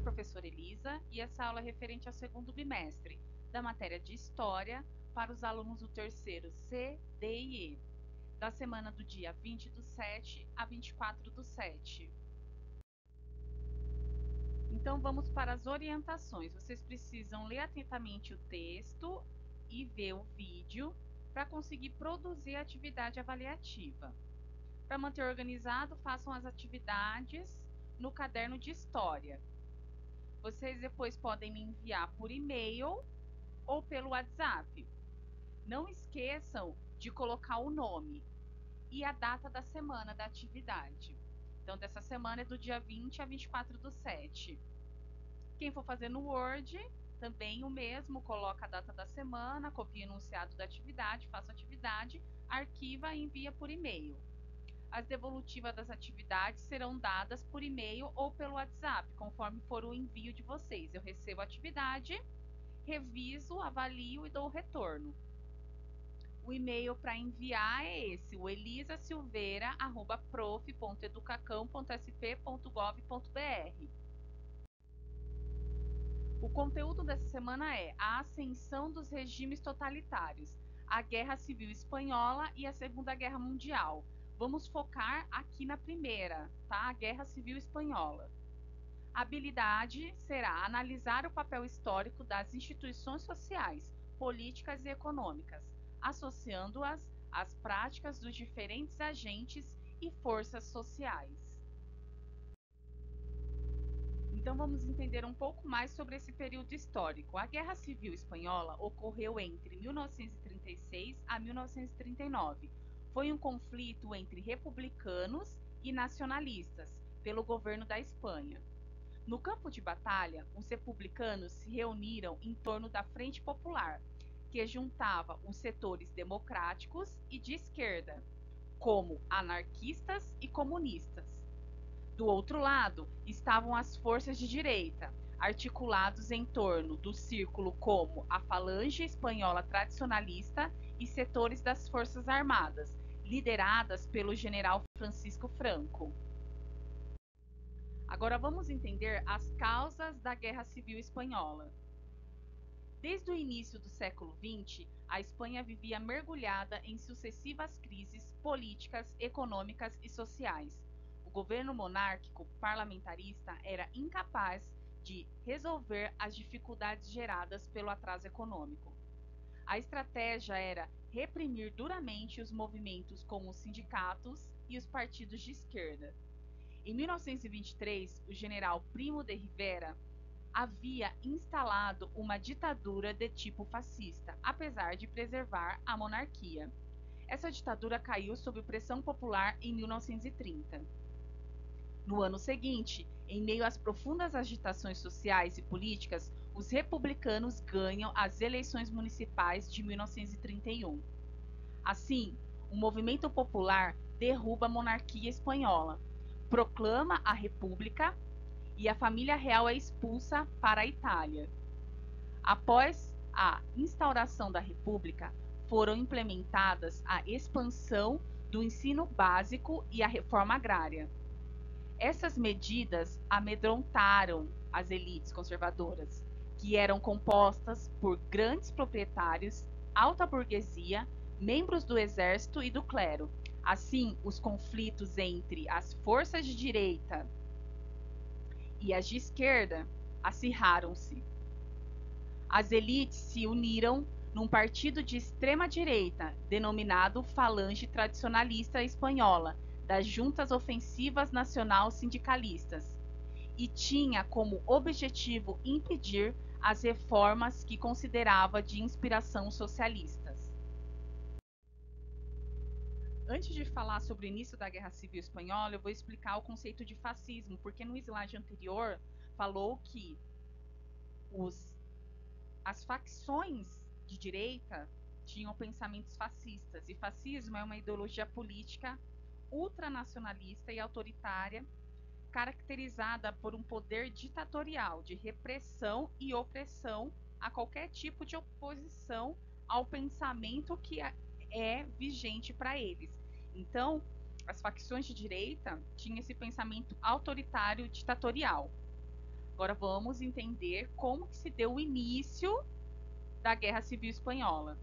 professora Elisa e essa aula é referente ao segundo bimestre da matéria de História para os alunos do terceiro C, D e E, da semana do dia 20/7 a 24/7. Então vamos para as orientações. Vocês precisam ler atentamente o texto e ver o vídeo para conseguir produzir a atividade avaliativa. Para manter organizado, façam as atividades no caderno de História. Vocês depois podem me enviar por e-mail ou pelo WhatsApp. Não esqueçam de colocar o nome e a data da semana da atividade. Então, dessa semana é do dia 20 a 24/7. Quem for fazer no Word, também o mesmo, coloca a data da semana, copia o enunciado da atividade, faça a atividade, arquiva e envia por e-mail. As devolutivas das atividades serão dadas por e-mail ou pelo WhatsApp, conforme for o envio de vocês. Eu recebo a atividade, reviso, avalio e dou o retorno. O e-mail para enviar é esse, o elisasilveira@prof.educacão.sp.gov.br. O conteúdo dessa semana é a ascensão dos regimes totalitários, a Guerra Civil Espanhola e a Segunda Guerra Mundial. Vamos focar aqui na primeira, tá? A Guerra Civil Espanhola. A habilidade será analisar o papel histórico das instituições sociais, políticas e econômicas, associando-as às práticas dos diferentes agentes e forças sociais. Então vamos entender um pouco mais sobre esse período histórico. A Guerra Civil Espanhola ocorreu entre 1936 a 1939. Foi um conflito entre republicanos e nacionalistas pelo governo da Espanha. No campo de batalha, os republicanos se reuniram em torno da Frente Popular, que juntava os setores democráticos e de esquerda, como anarquistas e comunistas. Do outro lado, estavam as forças de direita, articulados em torno do círculo como a Falange Espanhola Tradicionalista e setores das Forças Armadas, lideradas pelo general Francisco Franco. Agora vamos entender as causas da Guerra Civil Espanhola. Desde o início do século XX, a Espanha vivia mergulhada em sucessivas crises políticas, econômicas e sociais. O governo monárquico parlamentarista era incapaz de resolver as dificuldades geradas pelo atraso econômico. A estratégia era reprimir duramente os movimentos como os sindicatos e os partidos de esquerda. Em 1923, o general Primo de Rivera havia instalado uma ditadura de tipo fascista, apesar de preservar a monarquia. Essa ditadura caiu sob pressão popular em 1930. No ano seguinte, em meio às profundas agitações sociais e políticas, os republicanos ganham as eleições municipais de 1931. Assim, o movimento popular derruba a monarquia espanhola, proclama a república e a família real é expulsa para a Itália. Após a instauração da república, foram implementadas a expansão do ensino básico e a reforma agrária. Essas medidas amedrontaram as elites conservadoras, que eram compostas por grandes proprietários, alta burguesia, membros do exército e do clero. Assim, os conflitos entre as forças de direita e as de esquerda acirraram-se. As elites se uniram num partido de extrema-direita, denominado Falange Tradicionalista Espanhola, das Juntas Ofensivas Nacional Sindicalistas, e tinha como objetivo impedir as reformas que considerava de inspiração socialistas. Antes de falar sobre o início da Guerra Civil Espanhola, eu vou explicar o conceito de fascismo, porque no slide anterior falou que as facções de direita tinham pensamentos fascistas, e fascismo é uma ideologia política ultranacionalista e autoritária, caracterizada por um poder ditatorial de repressão e opressão a qualquer tipo de oposição ao pensamento que é vigente para eles. Então, as facções de direita tinham esse pensamento autoritário ditatorial. Agora vamos entender como que se deu o início da Guerra Civil Espanhola.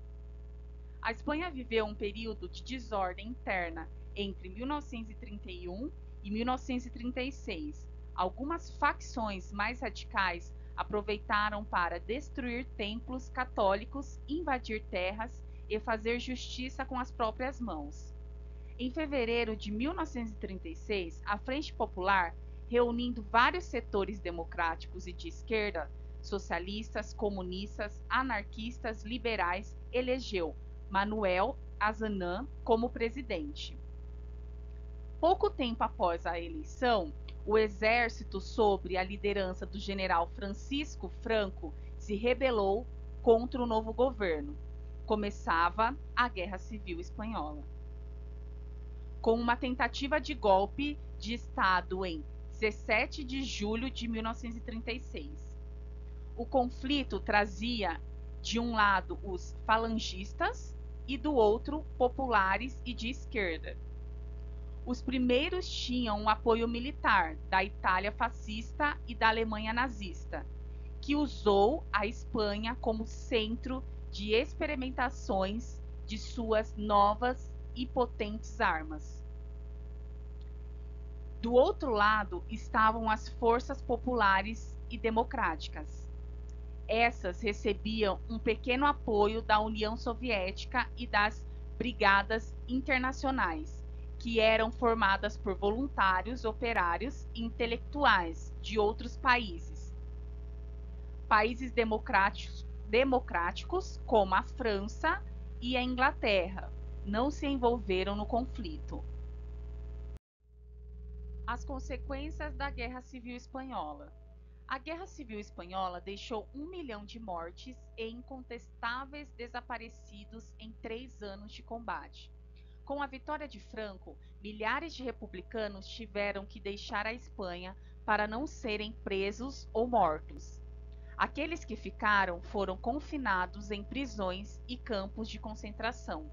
A Espanha viveu um período de desordem interna entre 1931 e 1936. Algumas facções mais radicais aproveitaram para destruir templos católicos, invadir terras e fazer justiça com as próprias mãos. Em fevereiro de 1936, a Frente Popular, reunindo vários setores democráticos e de esquerda, socialistas, comunistas, anarquistas, liberais, elegeu Manuel Azaña como presidente. Pouco tempo após a eleição, o exército, sob a liderança do general Francisco Franco, se rebelou contra o novo governo. Começava a Guerra Civil Espanhola, com uma tentativa de golpe de Estado em 17 de julho de 1936. O conflito trazia, de um lado, os falangistas e do outro, populares e de esquerda. Os primeiros tinham um apoio militar da Itália fascista e da Alemanha nazista, que usou a Espanha como centro de experimentações de suas novas e potentes armas. Do outro lado estavam as forças populares e democráticas. Essas recebiam um pequeno apoio da União Soviética e das Brigadas Internacionais, que eram formadas por voluntários, operários e intelectuais de outros países. Países democráticos, como a França e a Inglaterra, não se envolveram no conflito. As consequências da Guerra Civil Espanhola. A Guerra Civil Espanhola deixou 1 milhão de mortes e incontestáveis desaparecidos em 3 anos de combate. Com a vitória de Franco, milhares de republicanos tiveram que deixar a Espanha para não serem presos ou mortos. Aqueles que ficaram foram confinados em prisões e campos de concentração.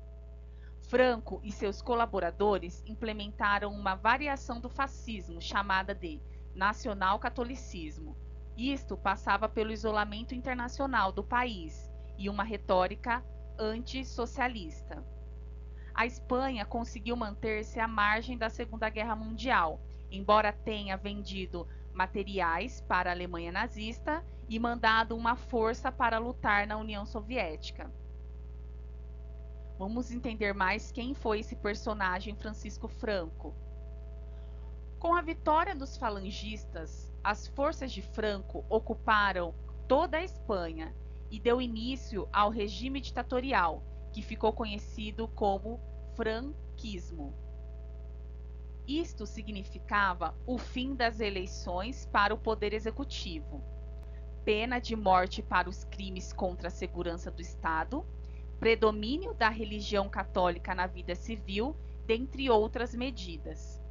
Franco e seus colaboradores implementaram uma variação do fascismo chamada de nacional-catolicismo. Isto passava pelo isolamento internacional do país e uma retórica antissocialista. A Espanha conseguiu manter-se à margem da Segunda Guerra Mundial, embora tenha vendido materiais para a Alemanha nazista e mandado uma força para lutar na União Soviética. Vamos entender mais quem foi esse personagem Francisco Franco. Com a vitória dos falangistas, as forças de Franco ocuparam toda a Espanha e deu início ao regime ditatorial, que ficou conhecido como franquismo. Isto significava o fim das eleições para o poder executivo, pena de morte para os crimes contra a segurança do Estado, predomínio da religião católica na vida civil, dentre outras medidas.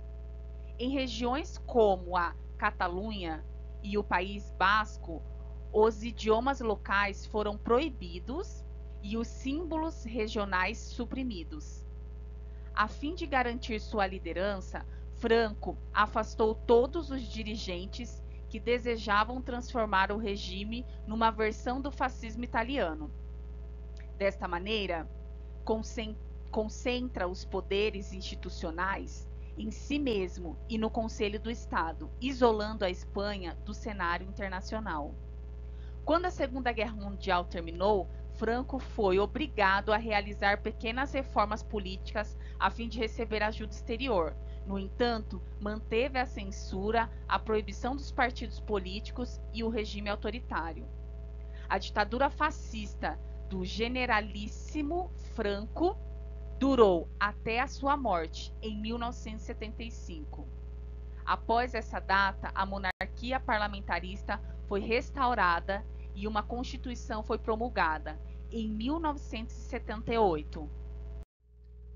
Em regiões como a Catalunha e o País Basco, os idiomas locais foram proibidos e os símbolos regionais suprimidos. A fim de garantir sua liderança, Franco afastou todos os dirigentes que desejavam transformar o regime numa versão do fascismo italiano. Desta maneira, concentra os poderes institucionais em si mesmo e no Conselho do Estado, isolando a Espanha do cenário internacional. Quando a Segunda Guerra Mundial terminou, Franco foi obrigado a realizar pequenas reformas políticas a fim de receber ajuda exterior. No entanto, manteve a censura, a proibição dos partidos políticos e o regime autoritário. A ditadura fascista do generalíssimo Franco durou até a sua morte, em 1975. Após essa data, a monarquia parlamentarista foi restaurada e uma constituição foi promulgada, em 1978.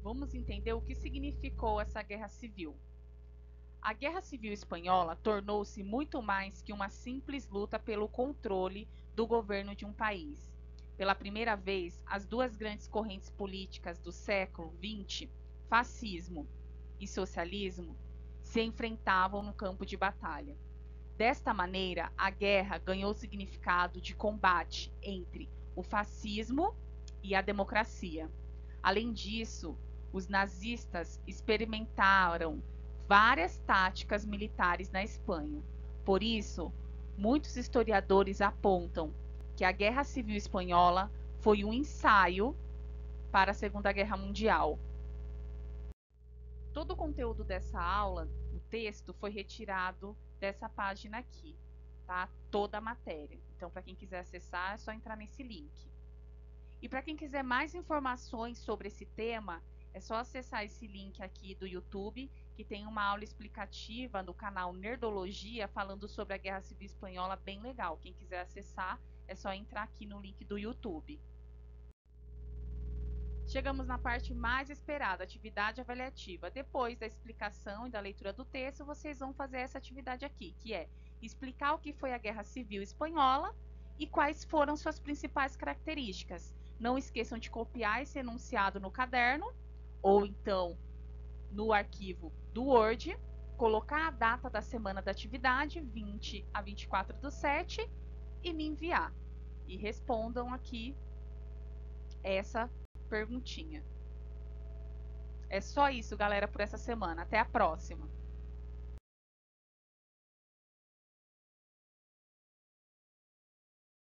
Vamos entender o que significou essa guerra civil. A Guerra Civil Espanhola tornou-se muito mais que uma simples luta pelo controle do governo de um país. Pela primeira vez, as duas grandes correntes políticas do século XX, fascismo e socialismo, se enfrentavam no campo de batalha. Desta maneira, a guerra ganhou o significado de combate entre o fascismo e a democracia. Além disso, os nazistas experimentaram várias táticas militares na Espanha. Por isso, muitos historiadores apontam que a Guerra Civil Espanhola foi um ensaio para a Segunda Guerra Mundial. Todo o conteúdo dessa aula, o texto, foi retirado dessa página aqui, tá? Toda a matéria. Então, para quem quiser acessar, é só entrar nesse link. E para quem quiser mais informações sobre esse tema, é só acessar esse link aqui do YouTube, que tem uma aula explicativa no canal Nerdologia falando sobre a Guerra Civil Espanhola, bem legal. Quem quiser acessar, é só entrar aqui no link do YouTube. Chegamos na parte mais esperada, atividade avaliativa. Depois da explicação e da leitura do texto, vocês vão fazer essa atividade aqui, que é explicar o que foi a Guerra Civil Espanhola e quais foram suas principais características. Não esqueçam de copiar esse enunciado no caderno ou então no arquivo do Word, colocar a data da semana da atividade, 20 a 24/7, e me enviar. E respondam aqui essa perguntinha. É só isso, galera, por essa semana. Até a próxima!